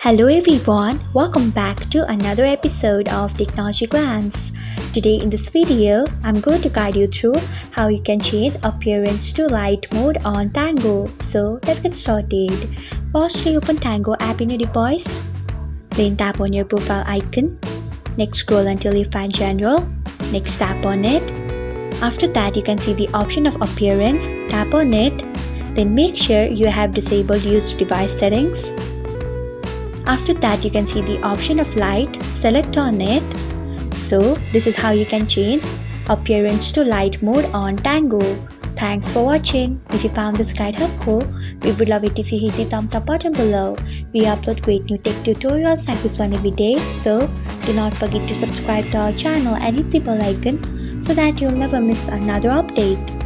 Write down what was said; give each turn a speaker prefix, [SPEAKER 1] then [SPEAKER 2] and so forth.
[SPEAKER 1] Hello everyone, welcome back to another episode of Technologyglance. Today in this video, I'm going to guide you through how you can change appearance to light mode on Tango. So let's get started. Firstly, open Tango app in your device. Then tap on your profile icon. Next scroll until you find General. Next tap on it. After that, you can see the option of appearance. Tap on it. Then make sure you have disabled use device settings. After that, you can see the option of light. Select on it. So this is how you can change appearance to light mode on Tango. Thanks for watching. If you found this guide helpful, we would love it if you hit the thumbs up button below. We upload great new tech tutorials like this one every day, so do not forget to subscribe to our channel and hit the bell icon so that you'll never miss another update.